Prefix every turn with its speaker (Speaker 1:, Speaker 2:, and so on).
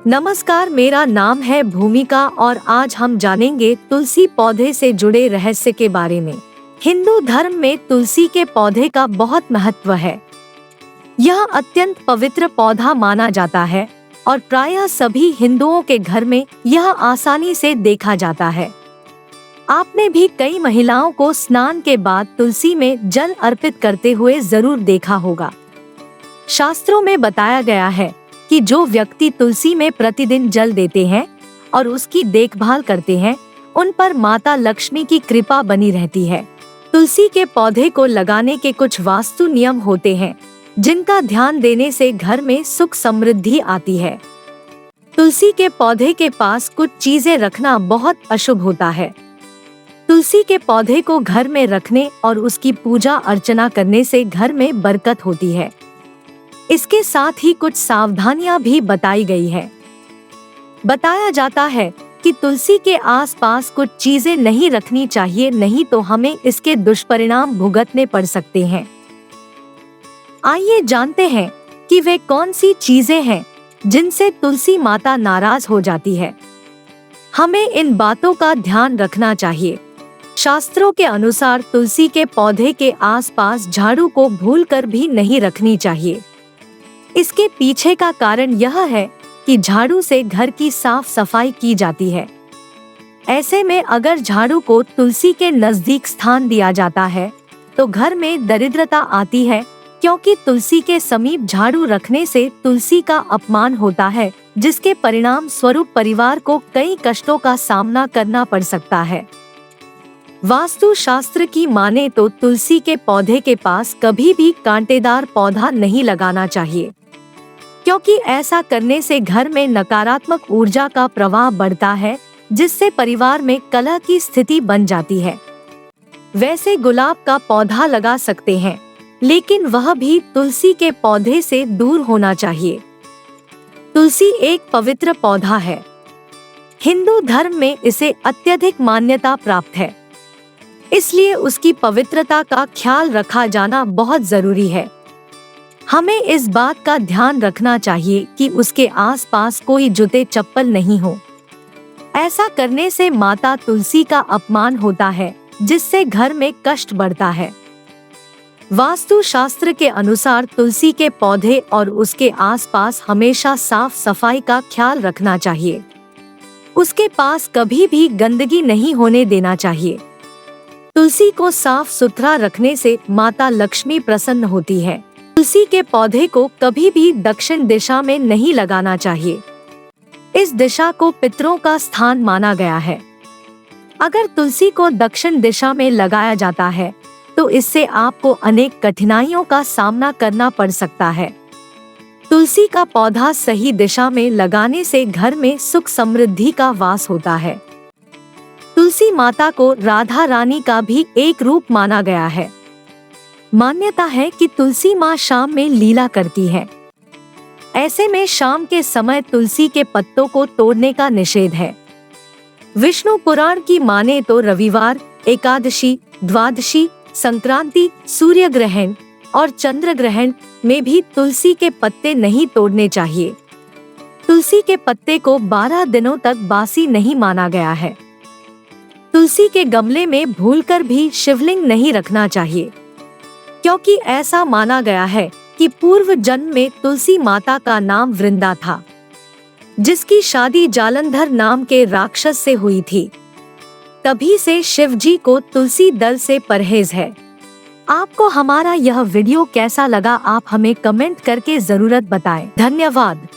Speaker 1: नमस्कार, मेरा नाम है भूमिका और आज हम जानेंगे तुलसी पौधे से जुड़े रहस्य के बारे में। हिंदू धर्म में तुलसी के पौधे का बहुत महत्व है। यह अत्यंत पवित्र पौधा माना जाता है और प्रायः सभी हिंदुओं के घर में यह आसानी से देखा जाता है। आपने भी कई महिलाओं को स्नान के बाद तुलसी में जल अर्पित करते हुए जरूर देखा होगा। शास्त्रों में बताया गया है कि जो व्यक्ति तुलसी में प्रतिदिन जल देते हैं और उसकी देखभाल करते हैं, उन पर माता लक्ष्मी की कृपा बनी रहती है। तुलसी के पौधे को लगाने के कुछ वास्तु नियम होते हैं, जिनका ध्यान देने से घर में सुख समृद्धि आती है। तुलसी के पौधे के पास कुछ चीजें रखना बहुत अशुभ होता है। तुलसी के पौधे को घर में रखने और उसकी पूजा अर्चना करने से घर में बरकत होती है। इसके साथ ही कुछ सावधानियां भी बताई गई है। बताया जाता है कि तुलसी के आसपास कुछ चीजें नहीं रखनी चाहिए, नहीं तो हमें इसके दुष्परिणाम भुगतने पड़ सकते हैं। आइए जानते हैं कि वे कौन सी चीजें हैं जिनसे तुलसी माता नाराज हो जाती है। हमें इन बातों का ध्यान रखना चाहिए। शास्त्रों के अनुसार तुलसी के पौधे के आसपास झाड़ू को भूलकर भी नहीं रखनी चाहिए। इसके पीछे का कारण यह है कि झाड़ू से घर की साफ सफाई की जाती है। ऐसे में अगर झाड़ू को तुलसी के नजदीक स्थान दिया जाता है तो घर में दरिद्रता आती है, क्योंकि तुलसी के समीप झाड़ू रखने से तुलसी का अपमान होता है, जिसके परिणाम स्वरूप परिवार को कई कष्टों का सामना करना पड़ सकता है। वास्तु शास्त्र की माने तो तुलसी के पौधे के पास कभी भी कांटेदार पौधा नहीं लगाना चाहिए, क्योंकि ऐसा करने से घर में नकारात्मक ऊर्जा का प्रवाह बढ़ता है, जिससे परिवार में कलह की स्थिति बन जाती है। वैसे गुलाब का पौधा लगा सकते हैं, लेकिन वह भी तुलसी के पौधे से दूर होना चाहिए। तुलसी एक पवित्र पौधा है। हिंदू धर्म में इसे अत्यधिक मान्यता प्राप्त है, इसलिए उसकी पवित्रता का ख्याल रखा जाना बहुत जरूरी है। हमें इस बात का ध्यान रखना चाहिए कि उसके आसपास कोई जूते चप्पल नहीं हो। ऐसा करने से माता तुलसी का अपमान होता है, जिससे घर में कष्ट बढ़ता है। वास्तु शास्त्र के अनुसार तुलसी के पौधे और उसके आसपास हमेशा साफ सफाई का ख्याल रखना चाहिए। उसके पास कभी भी गंदगी नहीं होने देना चाहिए। तुलसी को साफ सुथरा रखने से माता लक्ष्मी प्रसन्न होती है। तुलसी के पौधे को कभी भी दक्षिण दिशा में नहीं लगाना चाहिए। इस दिशा को पितरों का स्थान माना गया है। अगर तुलसी को दक्षिण दिशा में लगाया जाता है तो इससे आपको अनेक कठिनाइयों का सामना करना पड़ सकता है। तुलसी का पौधा सही दिशा में लगाने से घर में सुख समृद्धि का वास होता है। तुलसी माता को राधा रानी का भी एक रूप माना गया है। मान्यता है कि तुलसी माँ शाम में लीला करती है। ऐसे में शाम के समय तुलसी के पत्तों को तोड़ने का निषेध है। विष्णु पुराण की माने तो रविवार, एकादशी, द्वादशी, संक्रांति, सूर्य ग्रहण और चंद्र ग्रहण में भी तुलसी के पत्ते नहीं तोड़ने चाहिए। तुलसी के पत्ते को 12 दिनों तक बासी नहीं माना गया है। तुलसी के गमले में भूलकर भी शिवलिंग नहीं रखना चाहिए, क्योंकि ऐसा माना गया है कि पूर्व जन्म में तुलसी माता का नाम वृंदा था, जिसकी शादी जालंधर नाम के राक्षस से हुई थी। तभी से शिव जी को तुलसी दल से परहेज है। आपको हमारा यह वीडियो कैसा लगा, आप हमें कमेंट करके जरूर बताएं। धन्यवाद।